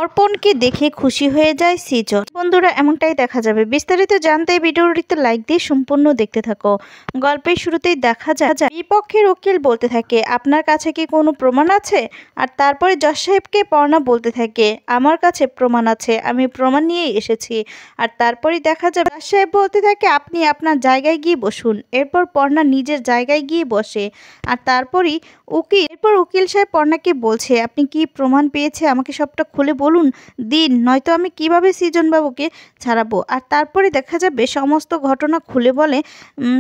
অর্পণকে দেখে খুশি হয়ে যায় সৃজন। বন্ধুরা, এমনটাই দেখা যাবে। বিস্তারিত জানতে ভিডিওটিতে লাইক দিয়ে সম্পূর্ণ দেখতে থাকো। গল্পের শুরুতেই দেখা যায় বিপক্ষের উকিল বলতে থাকে, আপনার কাছে কি কোনো প্রমাণ আছে? আর তারপরে জজ সাহেবকে পর্ণা বলতে থাকে, আমার কাছে প্রমাণ আছে, আমি প্রমাণ নিয়েই এসেছি। আর তারপরে দেখা যাবে জজ সাহেব বলতে থাকে, আপনি আপনার জায়গায় গিয়ে বসুন। এরপর পর্ণা নিজের জায়গায় গিয়ে বসে। আর তারপরই উকিল সাহেব পর্ণাকে বলছে, আপনি কি প্রমাণ পেয়েছে আমাকে সবটা খুলে বলুন, দিন, নয়তো আমি কিভাবে সৃজন বাবুকে ছাড়াবো। আর তারপরে দেখা যাবে সমস্ত ঘটনা খুলে বলে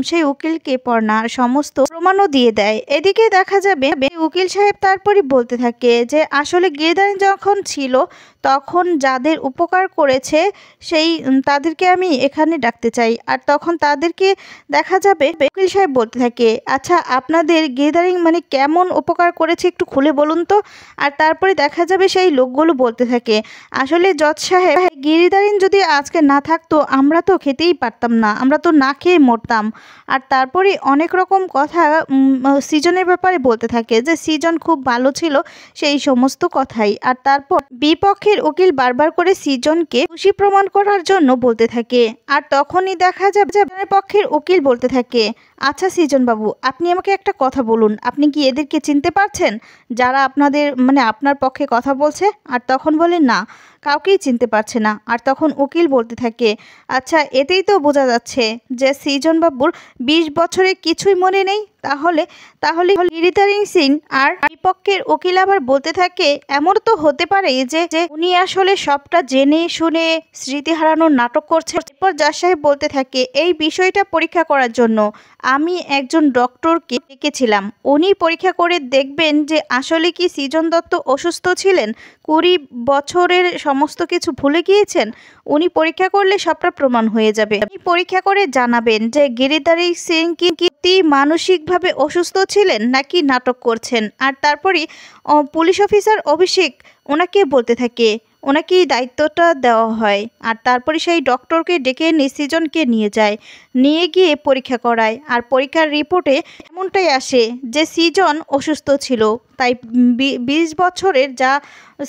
সেই উকিলকে পর্ণা, আর সমস্ত প্রমাণও দিয়ে দেয়। এদিকে দেখা যাবে উকিল সাহেব তারপরে বলতে থাকে যে আসলে গিরিধারী যখন ছিল তখন যাদের উপকার করেছে সেই তাদেরকে আমি এখানে ডাকতে চাই। আর তখন তাদেরকে দেখা যাবে উকিল সাহেব বলতে থাকে, আচ্ছা আপনাদের গিরিধারী মানে কেমন উপকার করেছে একটু খুলে বলুন তো। আর তারপরে দেখা যাবে সেই লোকগুলো বলতে থাকে, আসলে জজ সাহেব, গিরিধারী যদি আজকে না থাকতো আমরা তো খেতেই পারতাম না, আমরা তো না খেয়ে মরতাম। আর তারপরে অনেক রকম কথা সৃজনের ব্যাপারে বলতে থাকে যে সৃজন খুব ভালো ছিল, সেই সমস্ত কথাই। আর তারপর বিপক্ষের উকিল বারবার করে সৃজনকে দোষী প্রমাণ করার জন্য বলতে থাকে। আর তখনই দেখা যাবে পক্ষের উকিল বলতে থাকে, আচ্ছা সৃজন বাবু, আপনি আমাকে একটা কথা বলুন, আপনি কি এদেরকে চিনতে পারছেন যারা আপনাদের মানে আপনার পক্ষে কথা বলছে? আর তখন বলে, না, কাউকেই চিনতে পারছে না। আর তখন উকিল বলতে থাকে, আচ্ছা এতেই তো বোঝা যাচ্ছে যে সৃজন বাবুর 20 বছরে কিছুই মনে নেই। তাহলে তাহলে গিরিধারী সিং। আর বিপক্ষের উকিল আবার বলতে থাকে, এমন তো হতে পারে যে উনি আসলে সবটা জেনে শুনে স্মৃতি হারানোর নাটক করছে। এরপর জজ সাহেব বলতে থাকে, এই বিষয়টা পরীক্ষা করার জন্য আমি একজন ডক্টরকে ডেকেছিলাম, উনি পরীক্ষা করে দেখবেন যে আসলে কি সৃজন দত্ত অসুস্থ ছিলেন, 20 বছরের সমস্ত কিছু ভুলে গিয়েছেন। উনি পরীক্ষা করলে সবটা প্রমাণ হয়ে যাবে। উনি পরীক্ষা করে জানাবেন যে গিরিধারী সিং কি মানসিকভাবে অসুস্থ ছিলেন নাকি নাটক করছেন। আর তারপরে পুলিশ অফিসার অভিষেক ওনাকে বলতে থাকে, ওনাকে দায়িত্বটা দেওয়া হয়। আর তারপরে সেই ডক্টরকে ডেকে সৃজনকে নিয়ে যায়, নিয়ে গিয়ে পরীক্ষা করায়। আর পরীক্ষার রিপোর্টে এমনটাই আসে যে সৃজন অসুস্থ ছিল, তাই 20 বছরের যা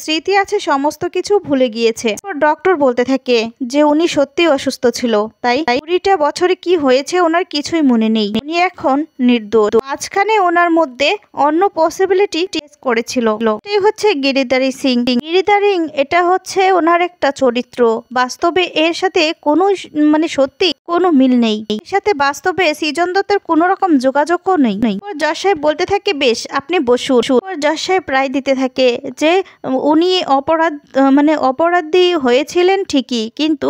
স্মৃতি আছে সমস্ত কিছু ভুলে গিয়েছে। ডক্টর বলতে থাকে যে উনি সত্যিই অসুস্থ ছিল, তাই 20টা বছরে কি হয়েছে ওনার কিছুই মনে নেই, উনি এখন নির্দোষ। মাঝখানে ওনার মধ্যে অন্য পসিবিলিটি টেস্ট করেছিল, এটাই হচ্ছে গিরিধারী সিং। গিরিধারী এটা হচ্ছে ওনার একটা চরিত্র, বাস্তবে এর সাথে কোনো মানে সত্যি কোনো মিল নেই, এর সাথে বাস্তবে সৃজন দত্তের কোনো রকম যোগাযোগও নেই। জজ সাহেব বলতে থাকে, বেশ আপনি বসুন। জজ সাহেব রায় দিতে থাকে যে উনি অপরাধী হয়েছিলেন ঠিকই, কিন্তু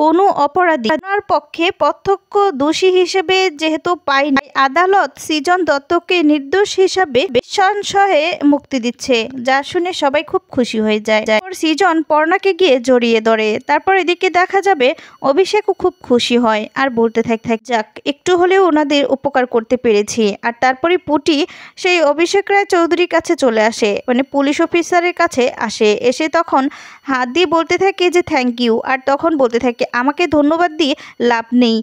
কোনো অপরাধী ওনার পক্ষে প্রত্যক্ষ দোষী হিসেবে যেহেতু পায়নি, আদালত সৃজন দত্তকে নির্দোষ হিসাবে সংশয়ে মুক্তি দিচ্ছে, যা শুনে সবাই খুব খুশি হয়ে যায়। সৃজন পর্ণাকে গিয়ে জড়িয়ে ধরে। তারপর এদিকে দেখা যাবে অভিষেকও খুব খুশি হয় আর বলতে থাকে, যাক একটু হলেও ওনাদের উপকার করতে পেরেছি। আর তারপরে পুটি সেই অভিষেক রায় চৌধুরীর কাছে চলে আসে, মানে পুলিশ অফিসারের কাছে আসে, এসে তখন হাত দিয়ে বলতে থাকে যে থ্যাংক ইউ। আর তখন বলতে থাকে, আমাকে ধন্যবাদ দিয়ে লাভ নেই,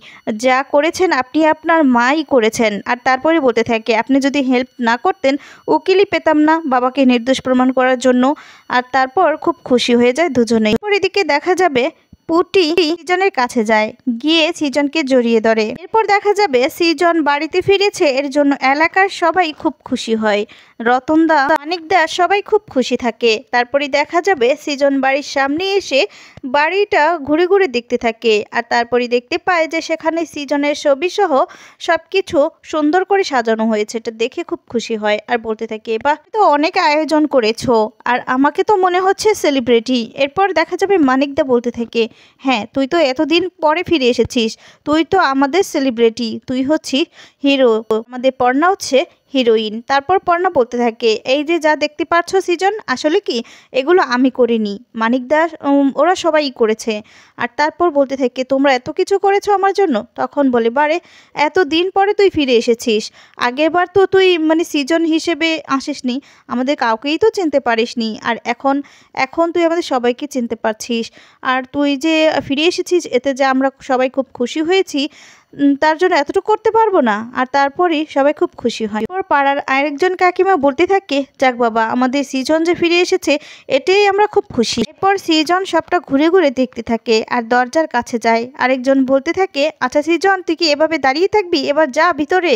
যা করেছেন আপনি আপনার মাই করেছেন। আর তারপরে বলতে থাকে, আপনি যদি হেল্প না করতেন উকিলই পেতাম না বাবাকে নির্দোষ প্রমাণ করার জন্য। আর তারপর খুব খুশি হয়ে যায় দুজনেই। এদিকে দেখা যাবে পুটি সৃজনের কাছে যায়, গিয়ে সৃজনকে জড়িয়ে ধরে। এরপর দেখা যাবে সৃজন বাড়িতে ফিরেছে, এর জন্য এলাকার সবাই খুব খুশি হয়, রতনদা, মানিকদা সবাই খুব খুশি থাকে। তারপরে দেখা যাবে সৃজন বাড়ির সামনে এসে বাড়িটা ঘুরে ঘুরে দেখতে থাকে। আর তারপরে দেখতে পায় যে সেখানে সৃজনের ছবি সহ সবকিছু সুন্দর করে সাজানো হয়েছে, এটা দেখে খুব খুশি হয়। আর বলতে থাকে, বাহ, তো অনেক আয়োজন করেছো, আর আমাকে তো মনে হচ্ছে সেলিব্রিটি। এরপর দেখা যাবে মানিকদা বলতে থাকে, হ্যাঁ তুই তো এতদিন পরে ফিরে এসেছিস, তুই তো আমাদের সেলিব্রিটি, তুই হচ্ছিস হিরো, আমাদের পর্ণা হচ্ছে হিরোইন। তারপর পর্ণা বলতে থাকে, এই যে যা দেখতে পাচ্ছ সৃজন, আসলে কি এগুলো আমি করিনি, মানিকদা ওরা সবাই করেছে। আর তারপর বলতে থাকে, তোমরা এত কিছু করেছো আমার জন্য? তখন বলে, বারে এত দিন পরে তুই ফিরে এসেছিস, আগেরবার তো তুই মানে সৃজন হিসেবে আসিসনি, আমাদের কাউকেই তো চিনতে পারিসনি, আর এখন তুই আমাদের সবাইকে চিনতে পারছিস। আর তুই যে ফিরে এসেছিস এতে যে আমরা সবাই খুব খুশি হয়েছি, তার জন্য এতটুকু করতে পারবো না। আর তারপরই সবাই খুব খুশি হয়। এরপর পাড়ার আরেকজন কাকিমা বলতে থাকে, যাক বাবা, আমাদের সৃজন যে ফিরে এসেছে এটাই আমরা খুব খুশি। এরপর সৃজন সবটা ঘুরে ঘুরে দেখতে থাকে আর দরজার কাছে যায়। আরেকজন বলতে থাকে, আচ্ছা সৃজন, তুই কি এভাবে দাঁড়িয়ে থাকবি, এবার যা ভিতরে।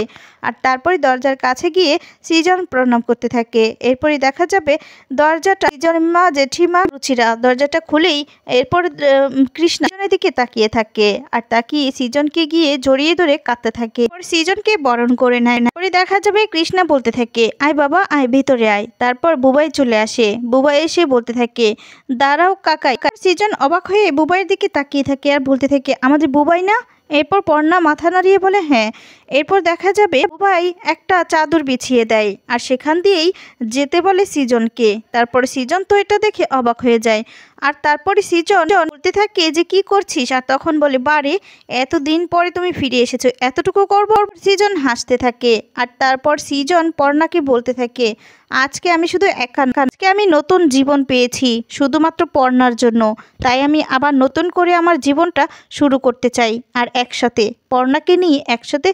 আর তারপরে দরজার কাছে গিয়ে সৃজন প্রণাম করতে থাকে। এরপরই দেখা যাবে দরজাটা সৃজনের মা জেঠিমা রুচিরা দরজাটা খুলেই এরপর কৃষ্ণের দিকে তাকিয়ে থাকে আর তাকিয়ে সৃজনকে গিয়ে জড়িয়ে ধরে কাঁদতে থাকে। সৃজনকে বরণ করে নেয়। পরে দেখা যাবে কৃষ্ণা বলতে থাকে, আয় বাবা আয়, ভিতরে আয়। তারপর বুবাই চলে আসে। বুবাই এসে বলতে থাকে, দাঁড়াও কাকাই। সৃজন অবাক হয়ে বুবাইয়ের দিকে তাকিয়ে থাকে আর বলতে থাকে, আমাদের বুবাই না? এরপর পর্ণা মাথা নাড়িয়ে বলে, হ্যাঁ। এরপর দেখা যাবে বুবাই একটা চাদর বিছিয়ে দেয় আর সেখান দিয়েই যেতে বলে সৃজনকে। তারপর সৃজন তো এটা দেখে অবাক হয়ে যায়। আর তারপরে সৃজন বলতে থাকে যে কি করছিস, আর তখন বলে, বারে এতদিন পরে তুমি ফিরে এসেছো, এতটুকু করবো। সৃজন হাসতে থাকে আর তারপর সৃজন পর্ণাকে বলতে থাকে, আজকে আমি শুধু আজকে আমি নতুন জীবন পেয়েছি শুধুমাত্র পর্ণার জন্য, তাই আমি আবার নতুন করে আমার জীবনটা শুরু করতে চাই আর একসাথে পর্ণাকে নিয়ে একসাথে।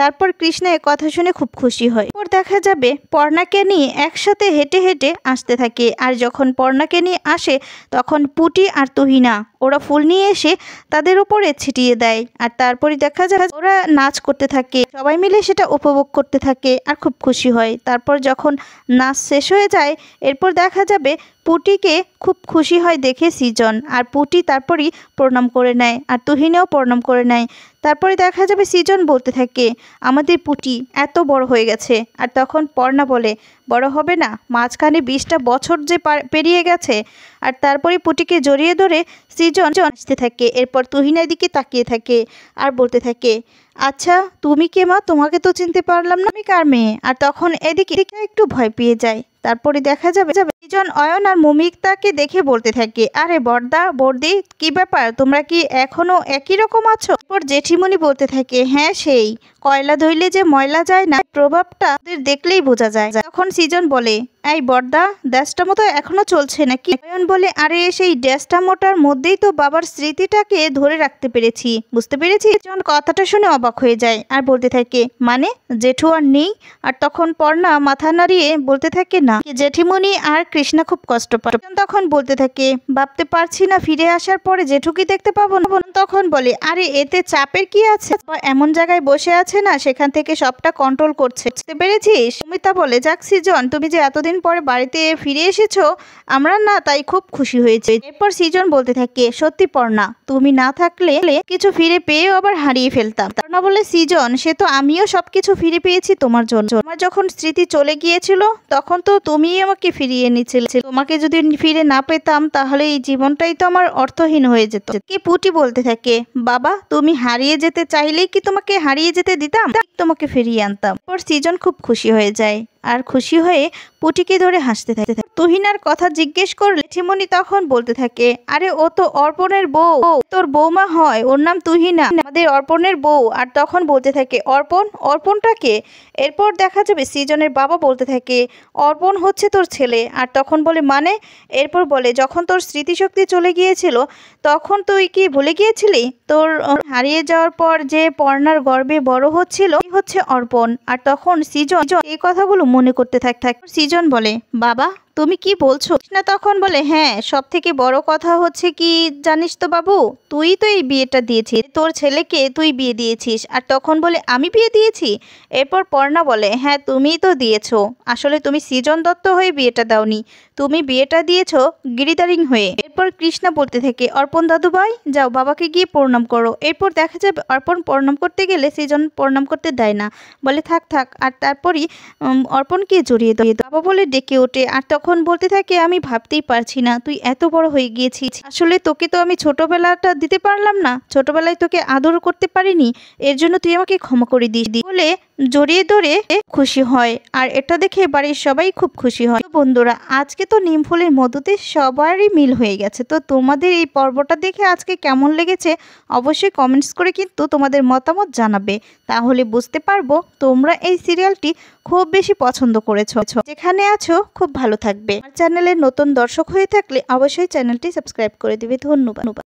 তারপর কৃষ্ণা এ কথা শুনে খুব খুশি হয়। এরপর দেখা যাবে পর্ণাকে নিয়ে একসাথে হেঁটে হেঁটে আসতে থাকে। আর যখন পর্ণাকে নিয়ে আসে তখন পুটি আর তুহিনা ওরা ফুল নিয়ে এসে তাদের উপরে ছিটিয়ে দেয়। আর তারপরে দেখা যায় ওরা নাচ করতে থাকে, সবাই মিলে সেটা উপভোগ করতে থাকে আর খুব খুশি হয়। তারপর যখন নাচ শেষ হয়ে যায় এরপর দেখা যাবে পুটিকে খুব খুশি হয় দেখে সৃজন, আর পুটি তারপরই প্রণাম করে নেয় আর তুহিনেও প্রণাম করে নেয়। তারপরে দেখা যাবে সৃজন বলতে থাকে, আমাদের পুটি এত বড় হয়ে গেছে। আর তখন পর্ণা বলে, বড় হবে না, মাঝখানে 20টা বছর যে পেরিয়ে গেছে। আর তারপরে পুটিকে জড়িয়ে ধরে সৃজন আসতে থাকে। এরপর তুহিনের দিকে তাকিয়ে থাকে আর বলতে থাকে, আচ্ছা তুমি কে মা, তোমাকে তো চিনতে পারলাম না, আমি কার মেয়ে? আর তখন এদিকে একটু ভয় পেয়ে যায়। তারপরে দেখা যাবে সৃজন অয়ন আর মৌমিতাকে দেখে বলতে থাকে, আরে বড়দা বড়দি, কি ব্যাপার, তোমরা কি এখনো একই রকম আছো? এরপর জেঠিমণি বলতে থাকে, হ্যাঁ সেই কয়লা ধইলে যে ময়লা যায় না, প্রভাবটা ওদের দেখলেই বোঝা যায়। তখন সৃজন বলে, এই বড়দা, ড্যাসটা মতো এখনো চলছে নাকি? অয়ন বলে, আরে সেই ড্যাসটা মোটার মধ্যেই তো বাবার স্মৃতিটাকে ধরে রাখতে পেরেছি, বুঝতে পেরেছি। সৃজন কথাটা শুনে অবাক হয়ে যায় আর বলতে থাকে, মানে জেঠু আর নেই? আর তখন পর্ণা মাথা নাড়িয়ে বলতে থাকে, না, জেঠিমণি আর কৃষ্ণা খুব কষ্ট পায়। তখন বলতে থাকে, ভাবতে পারছি না ফিরে আসার পরে জেঠুকে দেখতে পাবো না। তখন বলে, আরে এতে চাপের কি আছে, এমন জায়গায় বসে আছে না, সেখান থেকে সবটা কন্ট্রোল করছে, বুঝতে পেরেছিস? সুমিতা বলে, যাক সৃজন, তুমি যে এতদিন পরে বাড়িতে ফিরে এসেছো, আমরা না তাই খুব খুশি হয়েছে। এরপর সৃজন বলতে থাকে, সত্যি পর্ণা, তুমি না থাকলে কিছু ফিরে পেয়েও আবার হারিয়ে ফেলতাম। পর্ণা বলে, সৃজন, সে তো আমিও সবকিছু ফিরে পেয়েছি তোমার জন্য। আমার যখন স্মৃতি চলে গিয়েছিল তখন তো তুমিই আমাকে ফিরিয়ে এনেছিলে, তোমাকে যদি ফিরে না পেতাম তাহলে এই জীবনটাই তো আমার অর্থহীন হয়ে যেত। কি পুটি বলতে থাকে, বাবা তুমি হারিয়ে যেতে চাইলেই কি তোমাকে হারিয়ে যেতে দিতাম, তোমাকে ফিরিয়ে আনতাম। এরপর সৃজন খুব খুশি হয়ে যায় আর খুশি হয়ে পুটিকে ধরে হাসতে থাকে। তুহিনার কথা জিজ্ঞেস করলে জেঠিমণি তখন বলতে থাকে, আরে ও তো অর্পণের বউ, তোর বৌমা হয়, ওর নাম তুহিনা, আমাদের অর্পণের বউ। আর তখন বলতে থাকে, অর্পণ? অর্পণটাকে? এরপর দেখা যাবে সৃজনের বাবা বলতে থাকে, অর্পণ হচ্ছে তোর ছেলে। আর তখন বলে, মানে? এরপর বলে, যখন তোর স্মৃতিশক্তি চলে গিয়েছিল তখন তুই কি ভুলে গিয়েছিলি তোর হারিয়ে যাওয়ার পর যে পর্ণার গর্ভে বড় হচ্ছিল হচ্ছে অর্পণ? আর তখন সৃজন এই কথাগুলো মনে করতে থাকে। সৃজন বলে, বাবা তুমি কি বলছো? না তখন বলে, হ্যাঁ, সব থেকে বড় কথা হচ্ছে কি জানিস তো বাবু, তুই তো এই বিয়েটা দিয়েছিস, তোর ছেলেকে তুই বিয়ে দিয়েছিস। আর তখন বলে, আমি বিয়ে দিয়েছি? এরপর পর্ণা বলে, হ্যাঁ তুমিই তো দিয়েছো, আসলে তুমি সৃজন দত্ত হয়ে বিয়েটা দাওনি, তুমি বিয়েটা দিয়েছো গিরিধারিং হয়ে। এরপর কৃষ্ণা বলতে থাকে, অর্পণ দাদু ভাই যাও বাবাকে গিয়ে প্রণাম করো। এরপর দেখা যাবে অর্পণ প্রণাম করতে গেলে সৃজন প্রণাম করতে দেয় না, বলে থাক থাক। আর তারপরই অর্পণকে জড়িয়ে দেয়। বাবা বলে ডেকে ওঠে আর তখন বলতে থাকে, আমি ভাবতেই পারছি না তুই এত বড় হয়ে গিয়েছিস, আসলে তোকে তো আমি ছোটবেলাটা দিতে পারলাম না, ছোটবেলায় তোকে আদর করতে পারিনি, এর জন্য তুই আমাকে ক্ষমা করে দিস বলে জড়িয়ে ধরে খুশি হয়। আর এটা দেখে বাড়ির সবাই খুব খুশি হয়। বন্ধুরা আজকে তো নিম ফুলের মধুতে সবারই মিল হয়ে গেছে। তো তোমাদের এই পর্বটা দেখে আজকে কেমন লেগেছে অবশ্যই কমেন্টস করে কিন্তু তোমাদের মতামত জানাবে, তাহলে বুঝতে পারবো তোমরা এই সিরিয়ালটি খুব বেশি পছন্দ করেছো। যেখানে আছো খুব ভালো থাকবে। আর চ্যানেলের নতুন দর্শক হয়ে থাকলে অবশ্যই চ্যানেলটি সাবস্ক্রাইব করে দিবে। ধন্যবাদ।